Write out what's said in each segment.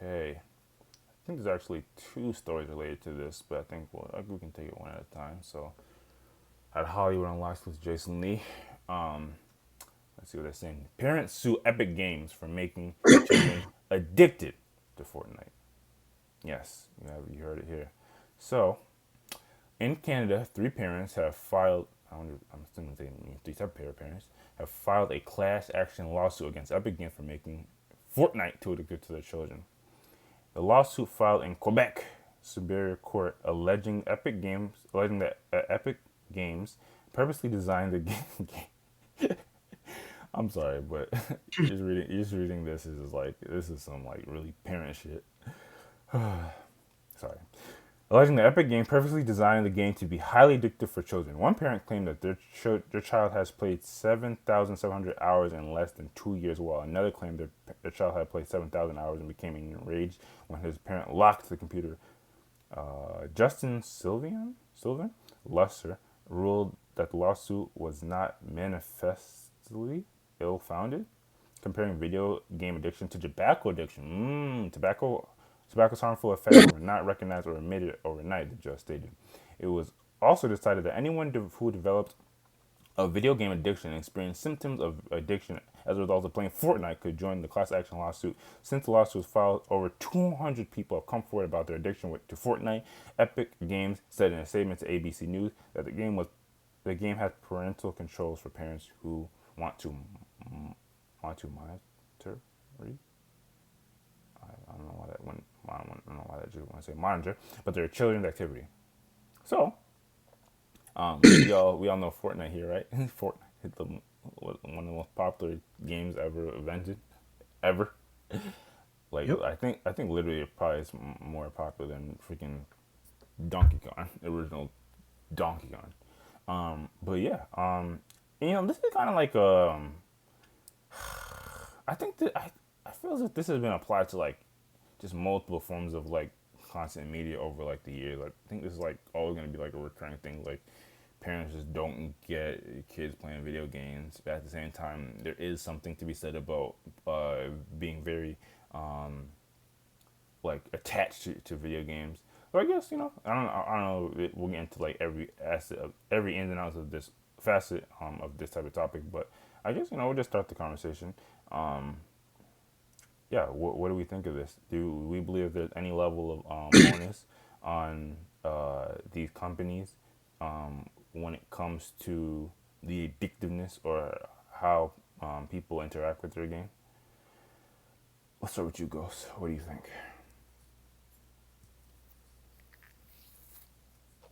Okay. I think there's actually two stories related to this, but I think we can take it one at a time. So, at Hollywood Unlocked with Jason Lee. Um, let's see what they're saying. Parents sue Epic Games for making children addicted to Fortnite. Yes, you heard it here. So, in Canada, three parents have filed. I'm assuming they mean three separate parents have filed a class action lawsuit against Epic Games for making Fortnite too addictive to their children. The lawsuit filed in Quebec Superior Court alleging that Epic Games purposely designed the game. I'm sorry, but just reading this is like this is some like really parent shit. Sorry. Alleging the Epic game purposely designed the game to be highly addictive for children. One parent claimed that their child has played 7,700 hours in less than 2 years, while another claimed their child had played 7,000 hours and became enraged when his parent locked the computer. Justin Sylvan Lusser ruled that the lawsuit was not manifestly ill-founded, comparing video game addiction to tobacco addiction. Tobacco's harmful effects were not recognized or admitted overnight, the judge stated. It was also decided that anyone who developed a video game addiction and experienced symptoms of addiction as a result of playing Fortnite could join the class action lawsuit. Since the lawsuit was filed, over 200 people have come forward about their addiction to Fortnite. Epic Games said in a statement to ABC News that the game has parental controls for parents who want to monitor. I don't know why that went. I don't know why that just want to say monitor, but their children's activity. So, we all know Fortnite here, right? Fortnite, one of the most popular games ever invented, ever. Like Yep. I think literally it probably is more popular than freaking Donkey Kong, the original Donkey Kong. But yeah, this is kind of like I think that I feel as if this has been applied to like just multiple forms of like content media over like the years. I think this is like always gonna be like a recurring thing. Like parents just don't get kids playing video games, but at the same time, there is something to be said about being very like attached to video games. But I guess I don't know. We'll get into like every asset of every ins and outs of this facet of this type of topic, but I guess we'll just start the conversation. Um, yeah, what do we think of this? Do we believe there's any level of onus on these companies when it comes to the addictiveness or how people interact with their game? Let's start with you, Ghost. What do you think?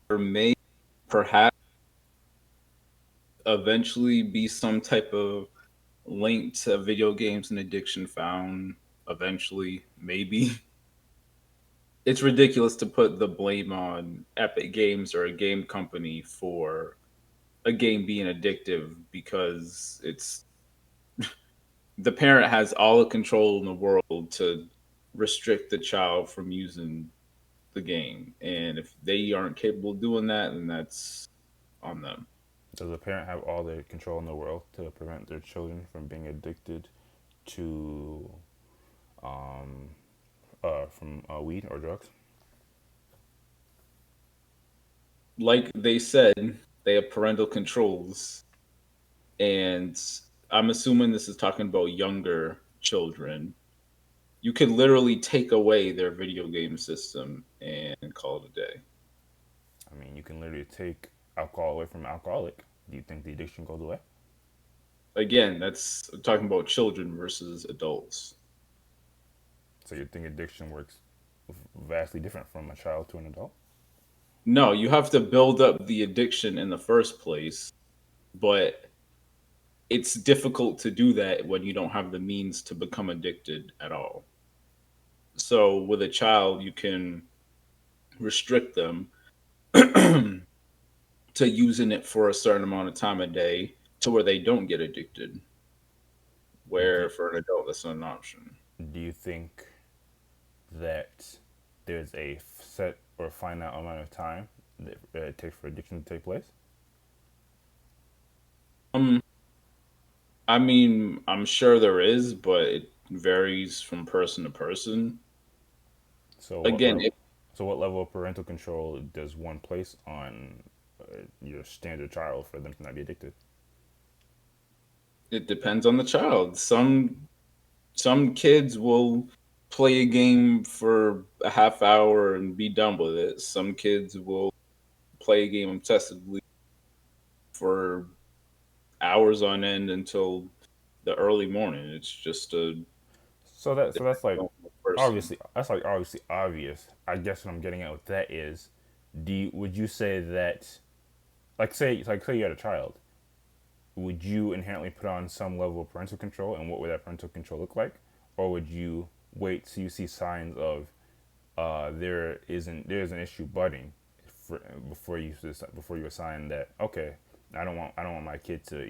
Or may perhaps eventually be some type of link to video games and addiction found eventually, maybe. It's ridiculous to put the blame on Epic Games or a game company for a game being addictive because it's the parent has all the control in the world to restrict the child from using the game. And if they aren't capable of doing that, then that's on them. Does a parent have all the control in the world to prevent their children from being addicted to from weed or drugs? Like they said, they have parental controls. And I'm assuming this is talking about younger children. You could literally take away their video game system and call it a day. I mean, you can literally take alcohol away from an alcoholic. Do you think the addiction goes away? Again, that's talking about children versus adults. So you think addiction works vastly different from a child to an adult? No, you have to build up the addiction in the first place, but it's difficult to do that when you don't have the means to become addicted at all. So with a child, you can restrict them to using it for a certain amount of time a day to where they don't get addicted. Do, Where for an adult, that's not an option. do you think that there's a set or finite amount of time that it takes for addiction to take place? Um, I mean, I'm sure there is, but it varies from person to person. So what Again, level? So what level of parental control does one place on your standard child for them to not be addicted? it depends on the child. Some kids will play a game for a half hour and be done with it. Some kids will play a game obsessively for hours on end until the early morning. It's just a So that's like depends on the person. obviously obvious. I guess what I'm getting at with that is, would you say that, say you had a child, would you inherently put on some level of parental control, and what would that parental control look like? Or would you wait till you see signs of there's an issue budding for, before you assign that, okay, I don't want my kid to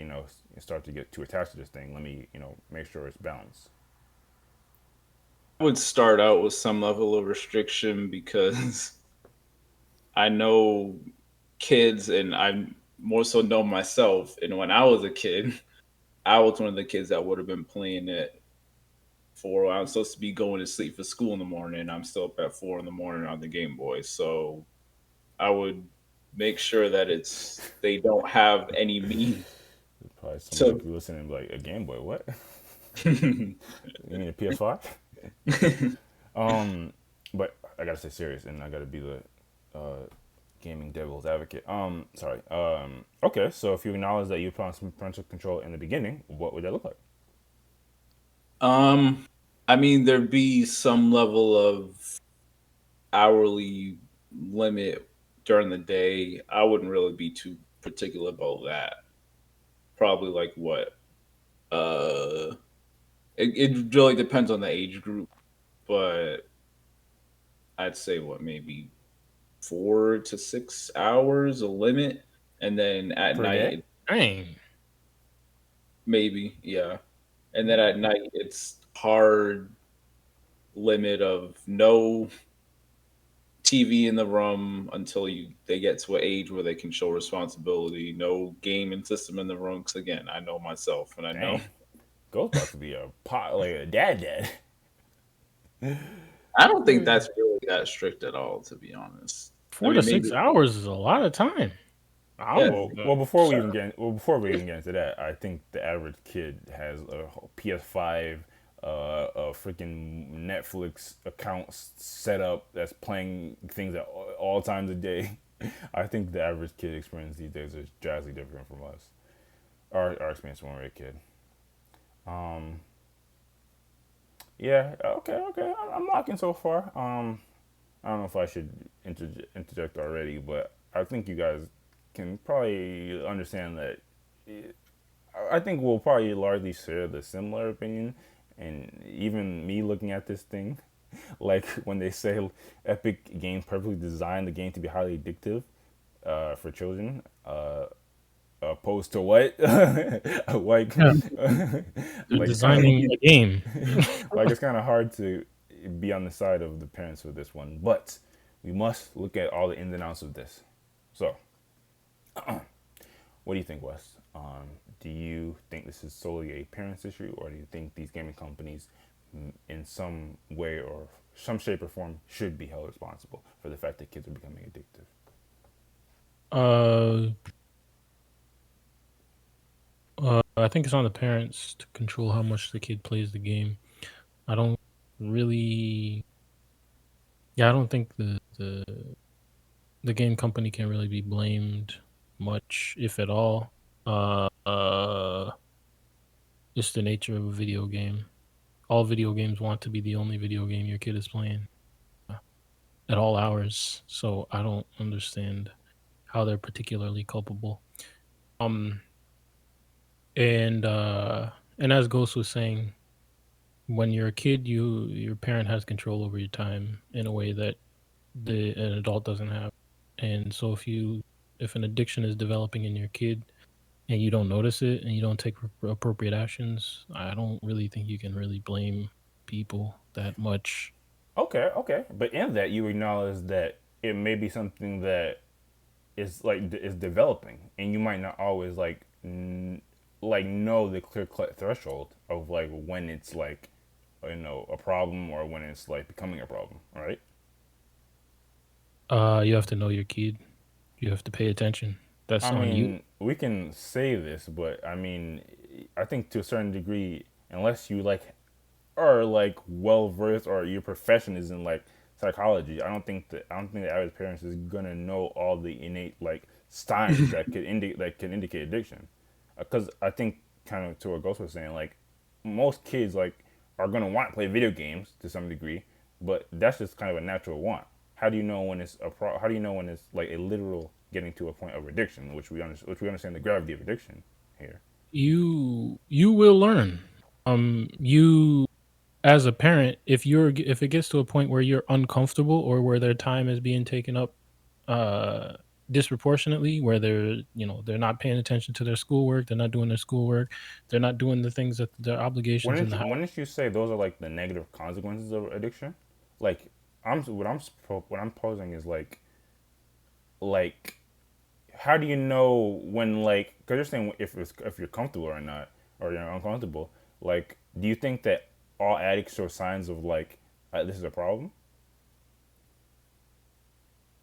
start to get too attached to this thing. Let me make sure it's balanced. I would start out with some level of restriction because I know kids and I more so know myself. And when I was a kid, I was one of the kids that would have been playing it for I'm supposed to be going to sleep for school in the morning. I'm still up at 4 in the morning on the Game Boy. So I would make sure that it's they don't have any means Probably some to people listening and be like, a Game Boy, what? You mean a PS5? But I gotta stay serious, and I gotta be the gaming devil's advocate. Sorry. Okay, so if you acknowledge that you put on some parental control in the beginning, what would that look like? um I mean there'd be some level of hourly limit during the day. I wouldn't really be too particular about that. Probably like what? Uh it really depends on the age group, but I'd say what maybe 4 to 6 hours a limit, and then at Per day? night Dang. maybe yeah, and then at night it's hard limit of no TV in the room until you they get to an age where they can show responsibility. No gaming system in the room. Because again, I know myself, and I know Dang. Ghost about to be a pot like a dad. I don't think that's really that strict at all, to be honest. I Four to mean, six maybe hours is a lot of time. I yeah, don't know. Well, before we even get into that, I think the average kid has a PS5, a freaking Netflix account set up that's playing things at all times of day. I think the average kid experience these days is drastically different from us. Our experience when we were a kid. Um, yeah, okay. I'm locking so far. I don't know if I should interject already, but I think you guys can probably understand that. I think we'll probably largely share the similar opinion, and even me looking at this thing, like when they say Epic Games perfectly designed the game to be highly addictive for children, opposed to what? Like, Yeah, they're like it's kind of designing a game. like it's kind of hard to be on the side of the parents with this one, but we must look at all the ins and outs of this. So, what do you think, Wes? Do you think this is solely a parents issue, or do you think these gaming companies, in some way or some shape or form, should be held responsible for the fact that kids are becoming addictive? Uh, I think it's on the parents to control how much the kid plays the game. I don't really. Yeah, I don't think the game company can really be blamed much, if at all. Just the nature of a video game. All video games want to be the only video game your kid is playing at all hours. So I don't understand how they're particularly culpable. Um, and as Ghost was saying, when you're a kid, your parent has control over your time in a way that an adult doesn't have. And so if an addiction is developing in your kid and you don't notice it and you don't take appropriate actions, I don't really think you can really blame people that much. Okay. But in that, you acknowledge that it may be something that is developing, and you might not always like know the clear cut threshold of like when it's like a problem or when it's like becoming a problem, right? You have to know your kid. You have to pay attention. That's I on you. mean, we can say this, but I mean, I think to a certain degree, unless you like are like well versed or your profession is in like psychology, I don't think the average parent is gonna know all the innate like signs that can indicate addiction. Because I think kind of to what Ghost was saying, like most kids like are gonna want to play video games to some degree, but that's just kind of a natural want. How do you know when it's How do you know when it's like a literal getting to a point of addiction, which we understand the gravity of addiction here. You will learn. You as a parent, if it gets to a point where you're uncomfortable or where their time is being taken up uh disproportionately, where they're not paying attention to their schoolwork, they're not doing their schoolwork, they're not doing the things that their obligations in the house. Wouldn't you say those are like the negative consequences of addiction? Like what I'm posing is like how do you know when like because you're saying if you're comfortable or not or you're uncomfortable, like do you think that all addicts show signs of like this is a problem?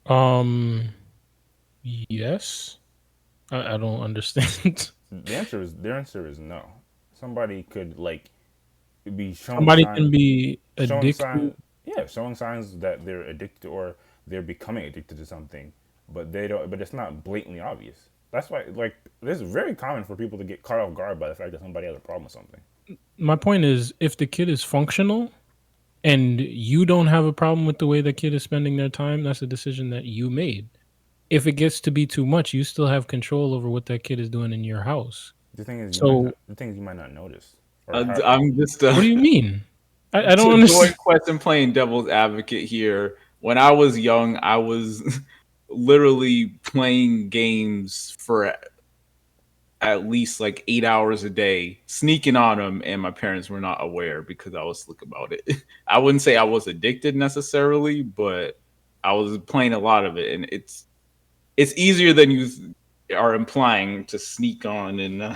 Um yes. I don't understand. Their answer is no. Somebody could like be Somebody can be showing addicted. signs yeah showing signs that they're addicted or they're becoming addicted to something, but they don't but it's not blatantly obvious. That's why like this is very common for people to get caught off guard by the fact that somebody has a problem with something. My point is, if the kid is functional and you don't have a problem with the way the kid is spending their time, that's a decision that you made. If it gets to be too much, you still have control over what that kid is doing in your house. So, The thing is you might not notice or how I'm just what do you mean? I don't to join understand. Quest and playing devil's advocate here. When I was young, I was literally playing games for at least like 8 hours a day, sneaking on them, and my parents were not aware because I was slick about it. I wouldn't say I was addicted necessarily, but I was playing a lot of it, and it's easier than you are implying to sneak on and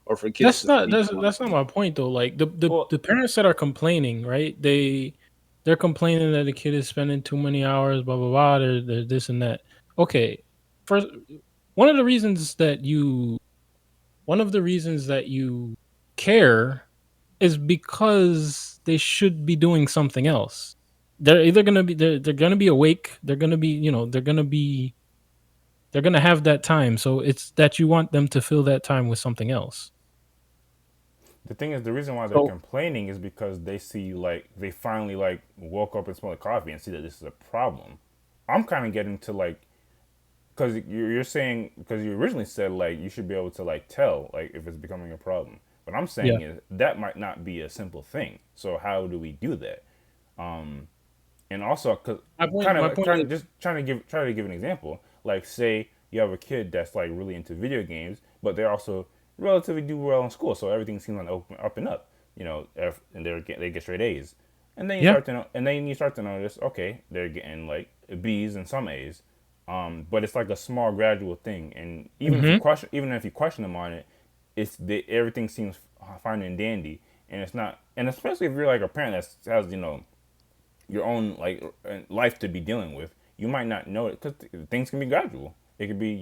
or for kids That's to not sneak that's on. that's not my point though. Like well the parents that are complaining, right? They're complaining that the kid is spending too many hours, blah blah blah. They're this and that. Okay, first, one of the reasons that you one of the reasons that you care is because they should be doing something else. They're either gonna be they're gonna be awake. They're gonna be they're gonna have that time. So it's that you want them to fill that time with something else. the thing is the reason why they're So complaining is because they see like they finally like woke up and smelled coffee and see that this is a problem. I'm kind of getting to like because you're saying because you originally said like you should be able to like tell like if it's becoming a problem. What I'm yeah, saying is that might not be a simple thing. So how do we do that? And also because my point kind is of just try to give an example. Like say you have a kid that's like really into video games, but they're also relatively do well in school, so everything seems like up and up. You know, and they get straight A's, and then yeah. you start to notice okay they're getting like B's and some A's, but it's like a small gradual thing, and Hmm. even if you question them on it, everything seems fine and dandy, and it's not, and especially if you're like a parent that has your own like life to be dealing with, you might not know it because things can be gradual. It could be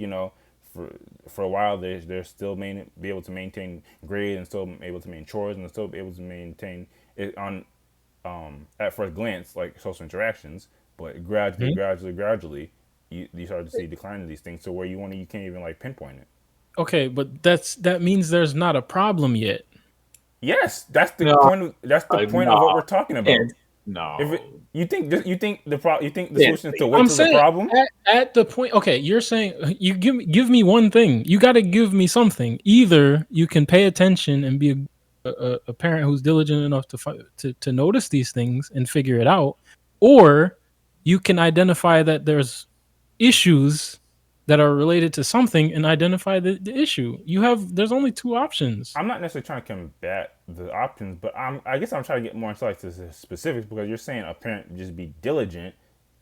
for for a while they're still be able to maintain grades and still able to maintain chores and still be able to maintain it on at first glance like social interactions, but Hmm. gradually you start to see decline of these things to where you can't even like pinpoint it. Okay, but that means there's not a problem yet. Yes, No, that's the point of no, what we're talking about. can't, If it, no, you think the can't solution is say to wait I'm till the saying problem? at the point. Okay, you're saying you give me one thing. You got to give me something. Either you can pay attention and be a parent who's diligent enough to notice these things and figure it out, or you can identify that there's issues that are related to something and identify the issue. There's only two options. I'm not necessarily trying to combat the options, but I guess I'm trying to get more insight to the specifics because you're saying a parent just be diligent.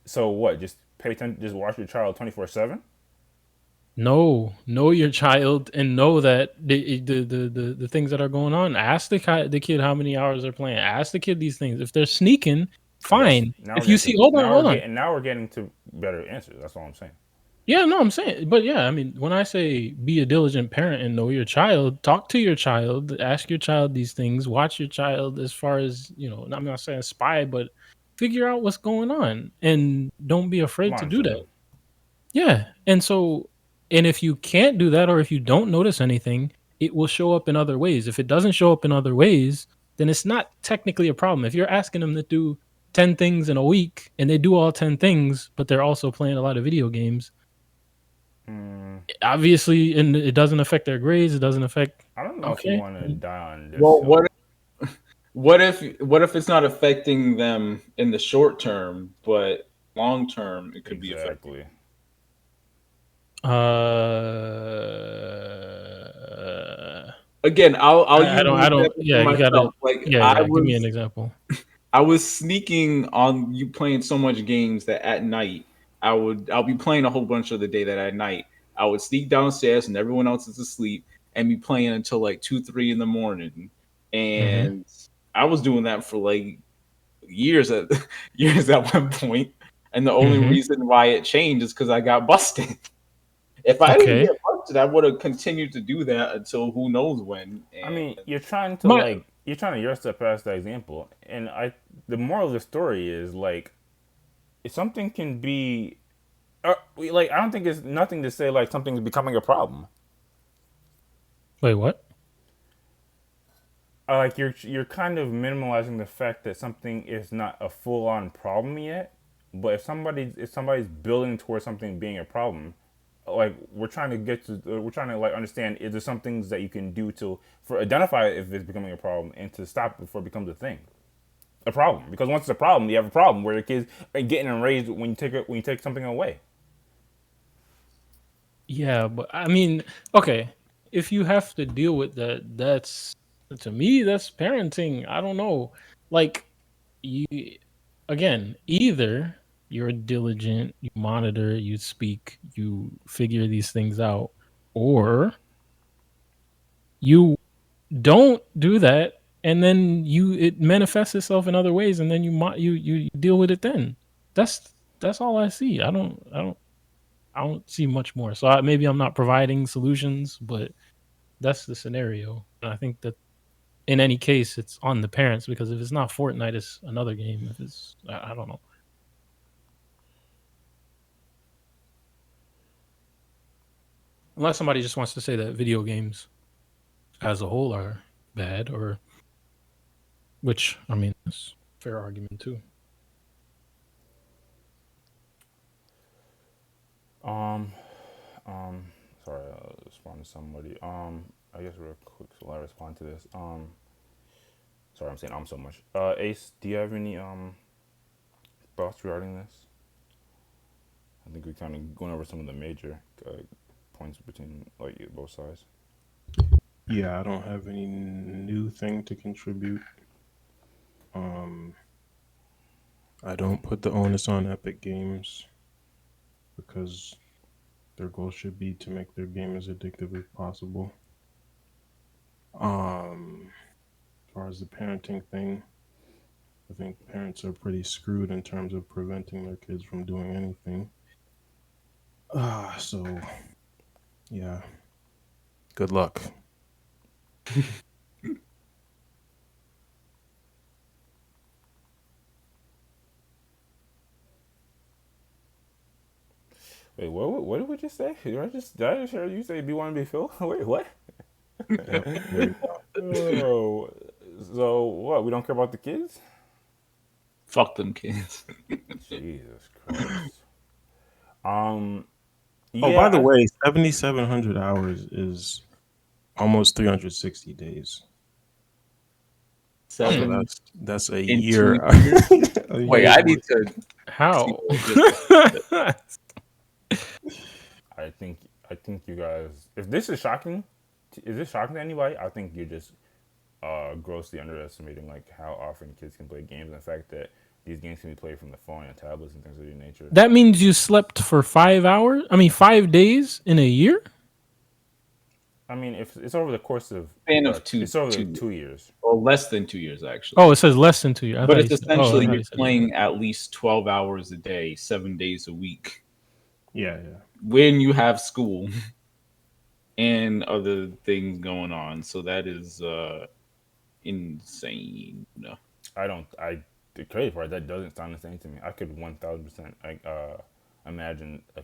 So what? Just pay attention. Just watch your child 24/7. No, know your child and know that the things that are going on. Ask the kid how many hours they're playing. Ask the kid these things. If they're sneaking, fine. Now If we're you getting see, to, hold on, hold on. now we're getting to better answers. That's all I'm saying. Yeah, no, I'm saying, but yeah, I mean, when I say be a diligent parent and know your child, talk to your child, ask your child these things, watch your child as far as, I'm not saying spy, but figure out what's going on and don't be afraid to do Monitor that. them. Yeah. And if you can't do that or if you don't notice anything, it will show up in other ways. If it doesn't show up in other ways, then it's not technically a problem. If you're asking them to do 10 things in a week and they do all 10 things, but they're also playing a lot of video games, obviously, and it doesn't affect their grades. It doesn't affect. I don't know if you Okay. want to die on this Well, hill. what if it's not affecting them in the short term, but long term it could be affecting? Exactly. Again, I'll I use don't. an I don't. example Yeah, for you gotta. myself. Like Yeah, yeah. Give me an example. I was sneaking on you playing so much games that at night I'll be playing a whole bunch of the day that at night I would sneak downstairs and everyone else is asleep and be playing until like 2-3 in the morning. Mm-hmm. And I was doing that for like years at years at one point. And the only Mm-hmm. reason why it changed is because I got busted. If I didn't Okay. get busted, I would have continued to do that until who knows when. I And mean, you're trying My. to your step past that example, and the moral of the story is like, if something can be, like I don't think it's nothing to say like something's becoming a problem. Wait. What? Like you're kind of minimalizing the fact that something is not a full on problem yet. But if somebody's building towards something being a problem, like we're trying to like understand, is there some things that you can do to for identify if it's becoming a problem and to stop it before it becomes a problem, because once it's a problem you have a problem where the kids are getting enraged when you take something away. Yeah, but I mean, okay. If you have to deal with that, that's to me that's parenting. I don't know. Like you again, either you're diligent, you monitor, you speak, you figure these things out, or you don't do that and then it manifests itself in other ways and then you deal with it then. That's all I see. I don't see much more. So maybe I'm not providing solutions, but that's the scenario. And I think that in any case, it's on the parents, because if it's not Fortnite, it's another game. If it's, I don't know. Unless somebody just wants to say that video games as a whole are bad, or which I mean, it's a fair argument too. Um, Sorry, I'll respond to somebody. I guess real quick, so I respond to this. Sorry, I'm saying so much. Ace, do you have any thoughts regarding this? I think we kind of going over some of the major points between like both sides. Yeah, I don't have any new thing to contribute. I don't put the onus on Epic Games because their goal should be to make their game as addictive as possible. As far as the parenting thing, I think parents are pretty screwed in terms of preventing their kids from doing anything. So yeah, good luck. Wait, what did we just say? Did I just hear you say be one to be Phil? Wait, what? Oh, so what? We don't care about the kids? fuck them kids. Jesus Christ. Yeah. Oh, by the way, 7,700 hours is almost 360 days. So Seven that's a in year. 2 years. A Wait, year I worth. need to. How? I think you guys. If this is shocking, is this shocking to anybody? I think you're just grossly underestimating like how often kids can play games, and the fact that these games can be played from the phone and tablets and things of that nature. That means you slept for 5 hours? I mean, 5 days in a year? I mean, if it's over the course of Span of it's over the two 2 years. Well, less than 2 years actually. Oh, it says less than 2 years. I But thought it's he said. Oh, I essentially thought you're he said less. playing at least 12 hours a day, 7 days a week Yeah. when you have school and other things going on. So that is insane. I don't. I The crazy part, that doesn't sound insane to me. I could 1,000% like imagine a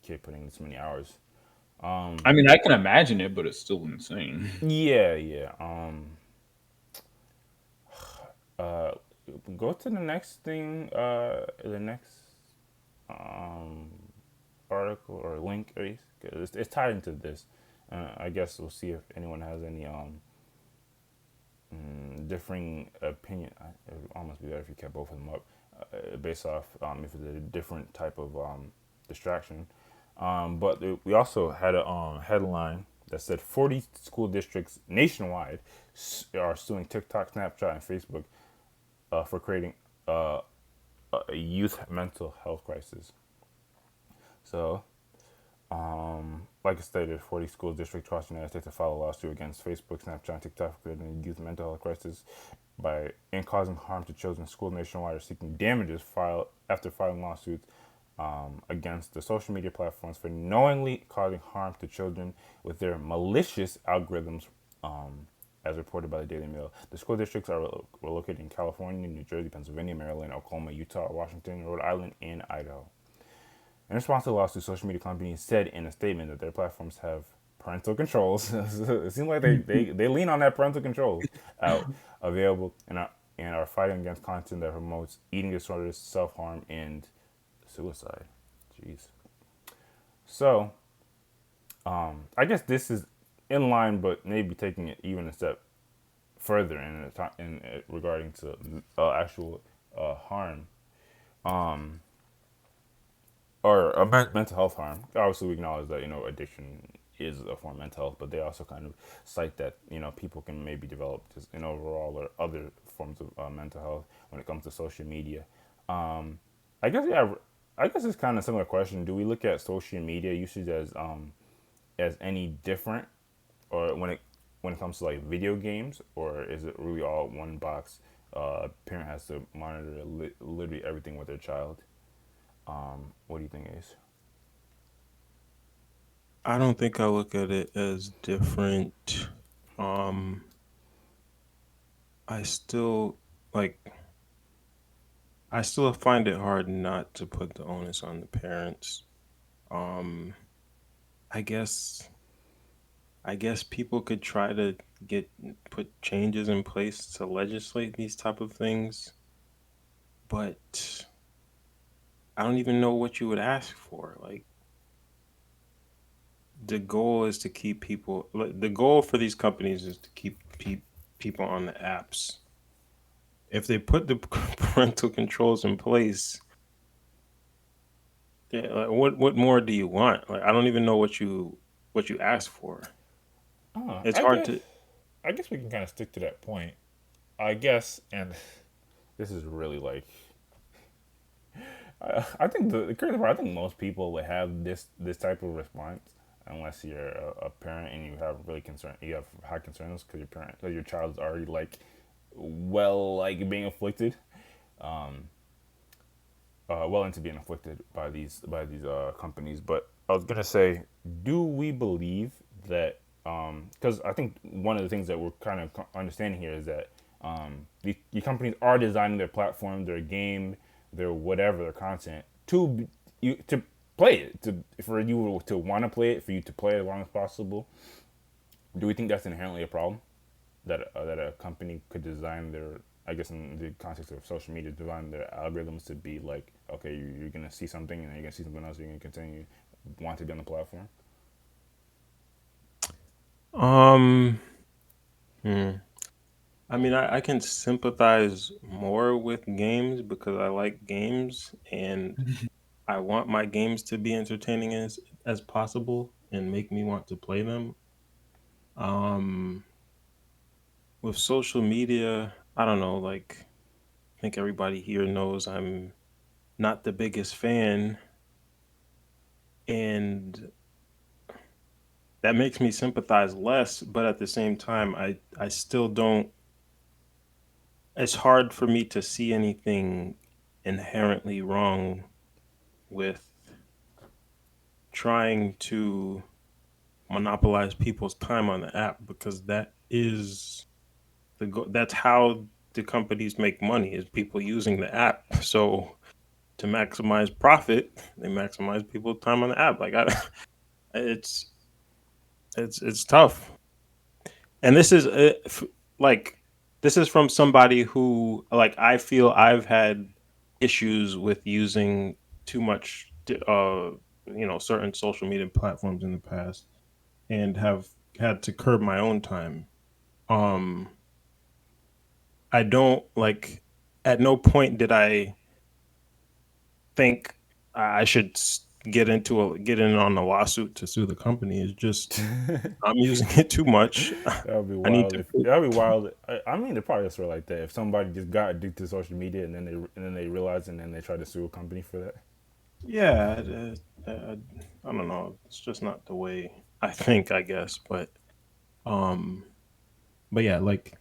kid putting this many hours. I mean, I can imagine it, but it's still insane. Yeah, yeah. Uh, Go to the next thing. The next um article or link, at least, 'cause it's tied into this. I guess we'll see if anyone has any differing opinion. It would almost be better if you kept both of them up, based off if it's a different type of distraction. But we also had a headline that said 40 school districts nationwide are suing TikTok, Snapchat, and Facebook for creating uh, a youth mental health crisis. So, like I stated, 40 school districts across the United States have filed a lawsuit against Facebook, Snapchat, and TikTok for creating a youth mental health crisis and causing harm to children. Schools nationwide are seeking damages after filing lawsuits against the social media platforms for knowingly causing harm to children with their malicious algorithms, as reported by the Daily Mail. The school districts were located in California, New Jersey, Pennsylvania, Maryland, Oklahoma, Utah, Washington, Rhode Island, and Idaho. In response to the lawsuit, social media companies said in a statement that their platforms have parental controls. It seems like they lean on that parental controls out available and are fighting against content that promotes eating disorders, self harm, and suicide. Jeez. So, I guess this is in line, but maybe taking it even a step further in regarding to actual harm, or mental health harm. Obviously, we acknowledge that addiction is a form of mental health, but they also kind of cite that people can maybe develop just overall or other forms of mental health when it comes to social media. I guess yeah. I guess it's kind of a similar question. Do we look at social media usage as any different, or when it comes to like video games, or is it really all one box? Parent has to monitor literally everything with their child. What do you think, Ace? I don't think I look at it as different. Um, I still like. I still find it hard not to put the onus on the parents. Um, I guess. I guess people could try to get put changes in place to legislate these type of things, but I don't even know what you would ask for. Like the goal is to keep people. The goal for these companies is to keep people on the apps. If they put the parental controls in place, yeah, like what more do you want? Like I don't even know what you ask for. Oh, It's I hard guess to. I guess we can kind of stick to that point. I guess, and this is really like I think the crazy part. I think most people would have this type of response unless you're a parent and you have really concern. You have high concerns because your child is already like like being afflicted, well into being afflicted by these companies. But I was gonna say, do we believe that? Because I think one of the things that we're kind of understanding here is that the companies are designing their platform, their game, their whatever, their content to play it, for you to want to play it, for you to play it as long as possible. Do we think that's inherently a problem? That a company could design their, I guess in the context of social media, design their algorithms to be like, okay, you're gonna see something and then you're gonna see something else. You're gonna continue want to be on the platform. Um. Hmm. I mean, I can sympathize more with games because I like games and I want my games to be entertaining as possible and make me want to play them. Um, with social media, I don't know, like I think everybody here knows I'm not the biggest fan, and that makes me sympathize less, but at the same time I still don't it's hard for me to see anything inherently wrong with trying to monopolize people's time on the app, because that is that's how the companies make money, is people using the app. So to maximize profit, they maximize people's time on the app. Like it's it's tough. And this is like this is from somebody who, like, I feel I've had issues with using too much certain social media platforms in the past, and have had to curb my own time. um I don't like, at no point did I think I should get in on a lawsuit to sue the company. It's just I'm using it too much. That would be I need wild. to. If that would be wild. I mean, they're probably sort of like that. If somebody just got addicted to social media and then they realize and then they try to sue a company for that. Yeah, I don't know. It's just not the way I think, I guess. Um, but yeah, like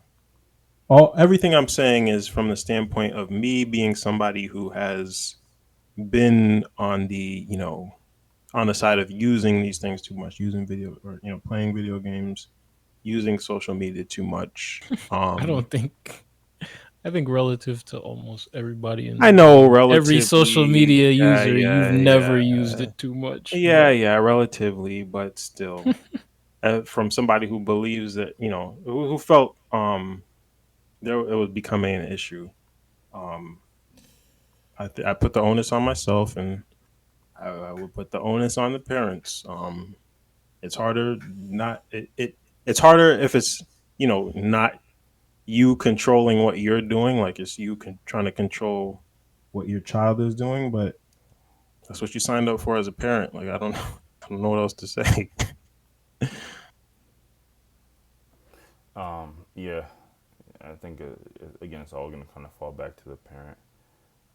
all everything I'm saying is from the standpoint of me being somebody who has been on on the side of using these things too much, using video, or playing video games, using social media too much. I don't think. I think relative to almost everybody I know in every social relatively, media yeah, user, you've yeah, never yeah, used it too much. yeah, But yeah, relatively, but still, from somebody who believes that, who felt there it was becoming an issue. Um, I put the onus on myself, and I would put the onus on the parents. It's harder not it's harder if it's not you controlling what you're doing, like it's you trying to control what your child is doing, but that's what you signed up for as a parent. Like, I don't I don't know what else to say. Yeah, I think again, it's all gonna kind of fall back to the parent.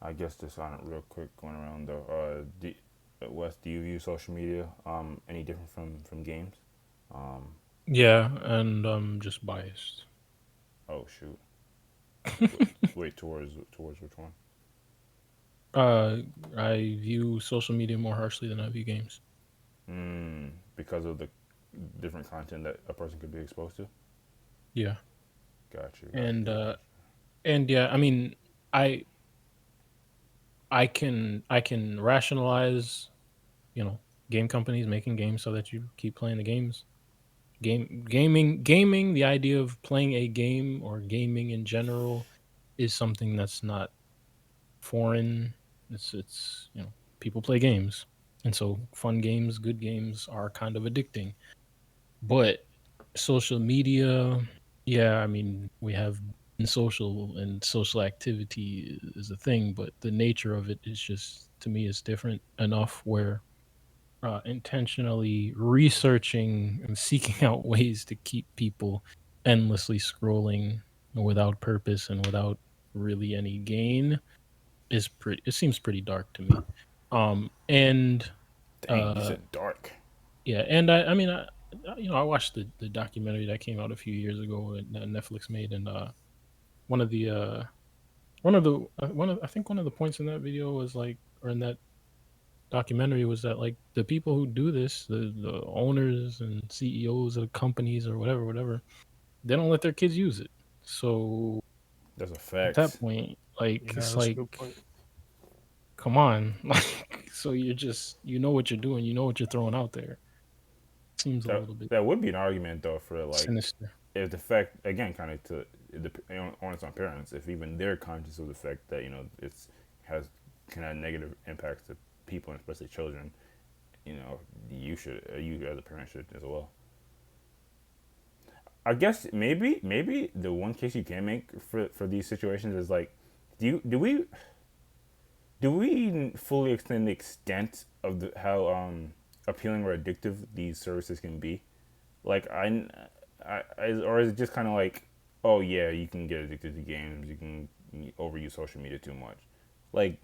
I guess just on it real quick, going around though. Wes, do you view social media any different from games? Um, yeah, and I'm just biased. oh shoot, wait towards which one? uh, I view social media more harshly than I view games. Because of the different content that a person could be exposed to. Yeah, Got you, got and you, got uh, and yeah, I mean, I I can rationalize, you know, game companies making games so that you keep playing the games. Gaming, the idea of playing a game or gaming in general is something that's not foreign. It's people play games, and so fun games, good games are kind of addicting. But social media, yeah, I mean, we have social, and social activity is a thing, but the nature of it is just, to me, is different enough where intentionally researching and seeking out ways to keep people endlessly scrolling without purpose and without really any gain is pretty, it seems pretty dark to me. And Dang, you uh said dark. yeah, and I mean, I watched the documentary that came out a few years ago that Netflix made, and one of the I think one of the points in that video was like, or in that documentary, was that like the people who do this, the owners and CEOs of companies or whatever, they don't let their kids use it. So That's a at that fact. point, like, Yeah, it's that's a like, good point. come on, like, so you're just, you know what you're doing, you know what you're throwing out there. Seems a little bit That would be an argument though for like sinister. if the fact again kind of to the onus on parents if even they're conscious of the fact that it's has can have negative impacts to people and especially children. You as a parent should as well. I guess maybe the one case you can make for these situations is like, do we fully extend the extent of how appealing or addictive these services can be? Like or is it just kind of like, oh yeah, you can get addicted to games, you can overuse social media too much, like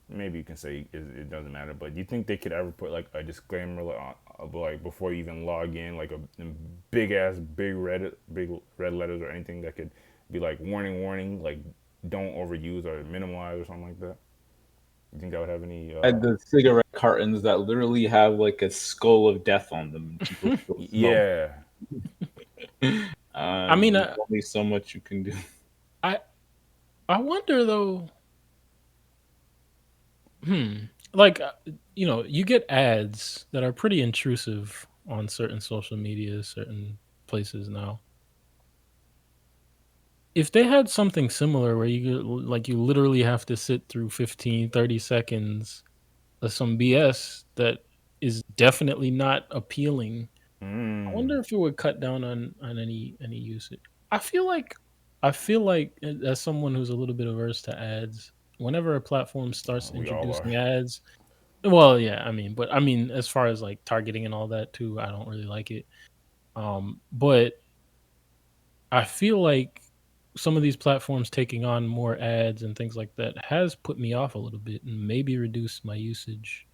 maybe you can say it doesn't matter, but do you think they could ever put like a disclaimer like before you even log in, like a big red letters or anything that could be like warning, warning, like don't overuse or minimize or something like that? You think that would have any? And the cigarette cartons that literally have like a skull of death on them, and people still smoke. Yeah. I mean, There's only so much you can do. I I wonder though. Hmm. Like, you get ads that are pretty intrusive on certain social media, certain places now. If they had something similar where you literally have to sit through 15, 30 seconds of some BS that is definitely not appealing, I Mm. wonder if it would cut down on any usage. I feel like as someone who's a little bit averse to ads, whenever a platform starts We all are. introducing ads, well, yeah, I mean, as far as like targeting and all that too, I don't really like it. But I feel like some of these platforms taking on more ads and things like that has put me off a little bit and maybe reduced my usage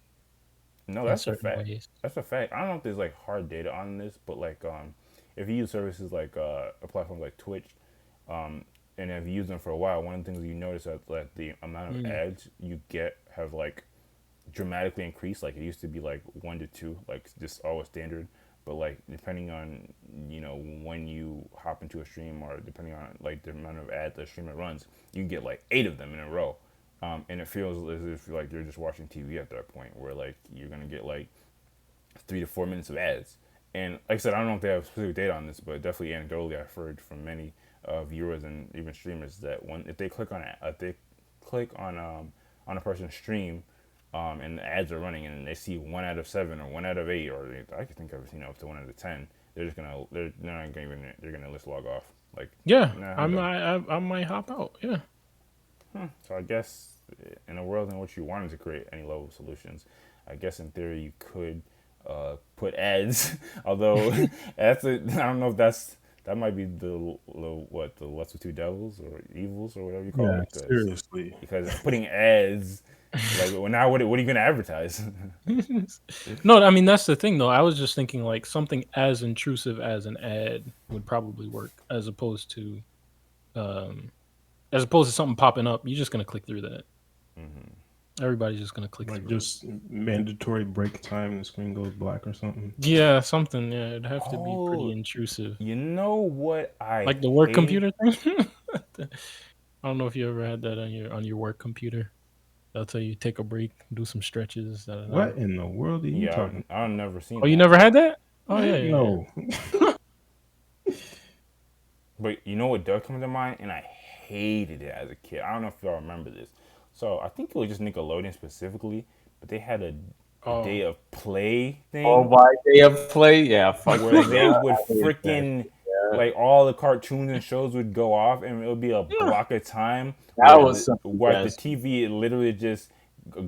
No, in that's a certain fact. ways. That's a fact. I don't know if there's like hard data on this, but like if you use services like a platform like Twitch, um, and if you use them for a while, one of the things you notice that like the amount of Mm, ads you get have like dramatically increased. Like it used to be like 1 to 2, like just always standard. But like depending on when you hop into a stream or depending on like the amount of ads the streamer runs, you can get like 8 of them in a row. And it feels as if like you're just watching TV at that point, where like you're gonna get like 3 to 4 minutes of ads. And like I said, I don't know if they have specific data on this, but definitely anecdotally, I've heard from many viewers and even streamers that when if they click on if they click on a person's stream, and the ads are running, and they see 1 out of 7 or 1 out of 8, or I could think of up to 1 out of 10, they're not gonna even they're gonna just log off. Like, yeah, nah, I I'm done. might I might hop out. Yeah. So I guess in a world in which you wanted to create any level of solutions, I guess in theory you could put ads. Although I don't know if that might be the lesser two devils or evils or whatever you call Yeah, it, seriously. because putting ads like well, now what are you gonna advertise? No, I mean that's the thing though. I was just thinking like something as intrusive as an ad would probably work um as opposed to something popping up. You're just gonna click through that. Everybody's just gonna click Like through it. just mandatory break time and the screen goes black or something. Yeah, something. Yeah, it'd have to be pretty Oh, intrusive, you know what I like the work hate? computer thing. I don't know if you ever had that on your work computer. They'll tell you take a break, do some stretches. Da, da, da. What in the world are you Yeah, talking I've never seen Oh, you that. never had that? Oh about? yeah, Heck yeah, no. But you know what does come to mind, and I hated it as a kid. I don't know if y'all remember this. So I think it was just Nickelodeon specifically, but they had yeah. a day Oh, of play Oh, thing my day of play, yeah, fuck where that. they would I hated that. freaking Yeah. like all the cartoons and shows would go off, and it would be a block of time That was some where the BS. TV it literally just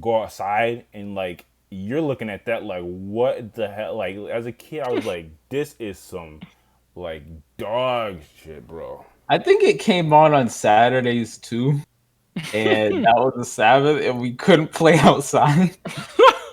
go outside, and like you're looking at that like what the hell? Like as a kid, I was like, this is some like dog shit, bro. I think it came on Saturdays too, and that was the Sabbath, and we couldn't play outside.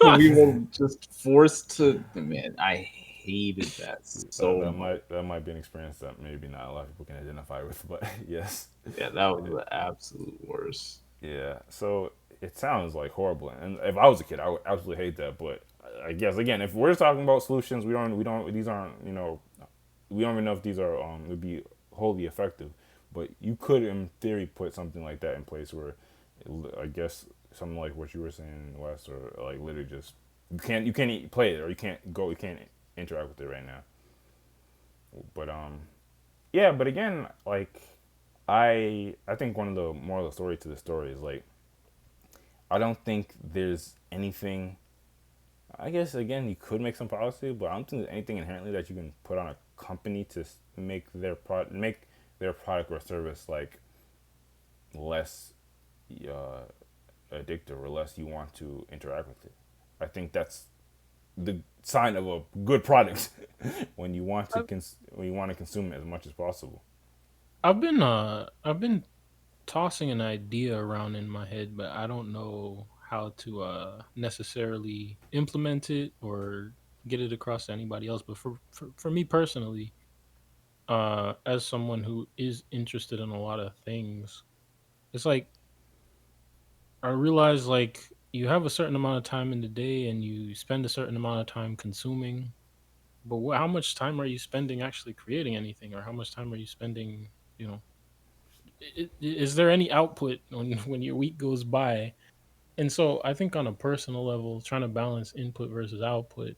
So we were just forced to. Man, I hated that so much. That might be an experience that maybe not a lot of people can identify with, but yes, Yeah, that was the absolute worst. yeah. So it sounds like horrible, and if I was a kid, I would absolutely hate that. But I guess again, if we're talking about solutions, we don't these aren't we don't even know if these are would be wholly effective. But you could, in theory, put something like that in place where, I guess, something like what you were saying, Wes, or like literally just you can't play it or you can't interact with it right now. But yeah, but again, like I think one of the moral of the story to the story is like I don't think there's anything. I guess again you could make some policy, but I don't think there's anything inherently that you can put on a company to make their product or service like less uh, addictive or less you want to interact with it. I think that's the sign of a good product when you want to I've, when you want to consume it as much as possible. I've been tossing an idea around in my head, but I don't know how to necessarily implement it or get it across to anybody else. But for me personally, as someone who is interested in a lot of things, it's like I realize like you have a certain amount of time in the day and you spend a certain amount of time consuming, but how much time are you spending actually creating anything, or how much time are you spending, you know, is there any output when when your week goes by? And so I think on a personal level, trying to balance input versus output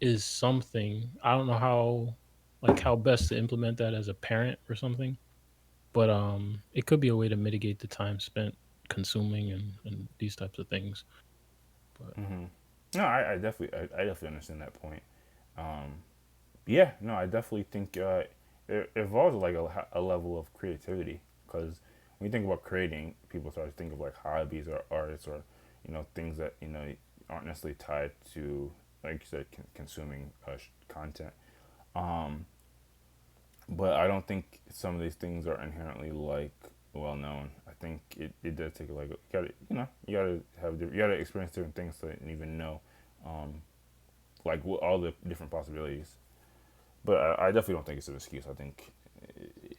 is something. I don't know how like how best to implement that as a parent or something, but it could be a way to mitigate the time spent consuming and these types of things. But No, I definitely understand that point. Yeah, no, I definitely think it involves like a level of creativity because when you think about creating, people start to think of like hobbies or arts or things that aren't necessarily tied to like you said consuming content. Um, but I don't think some of these things are inherently like well known. I think it does take like you gotta experience different things to even know like all the different possibilities. But I definitely don't think it's an excuse. I think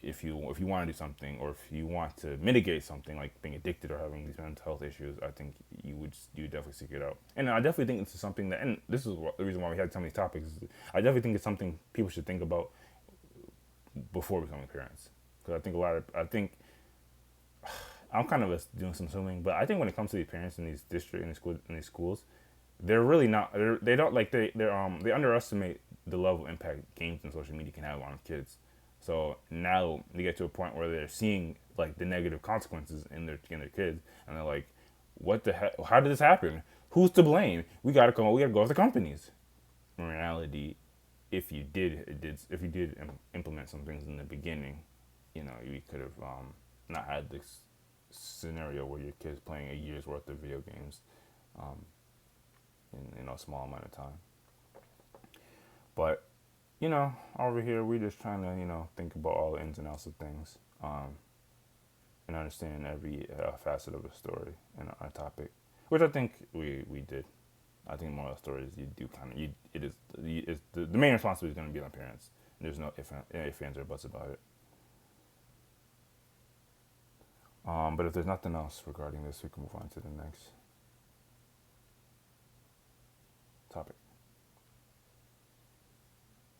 if you want to do something or if you want to mitigate something like being addicted or having these mental health issues, I think you definitely seek it out. And I definitely think it's something that, and this is the reason why we had so many topics. Is I definitely think it's something people should think about before becoming parents. Because I think I think I'm kind of doing some assuming, but I think when it comes to these parents in these district in these schools, they're really not. They don't like they underestimate the level of impact games and social media can have on kids. So now they get to a point where they're seeing like the negative consequences in their kids, and they're like, "What the heck? How did this happen? Who's to blame? We gotta come. We gotta go with the companies." In reality, if you did implement some things in the beginning, you could have not had this scenario where your kid's playing a year's worth of video games um, in a small amount of time. But over here we just trying to think about all the ins and outs of things and understand every facet of a story and a topic, which I think we did. I think more of the stories you do kind of the main responsibility is going to be on parents. There's no if ands or buts about it. But if there's nothing else regarding this, we can move on to the next.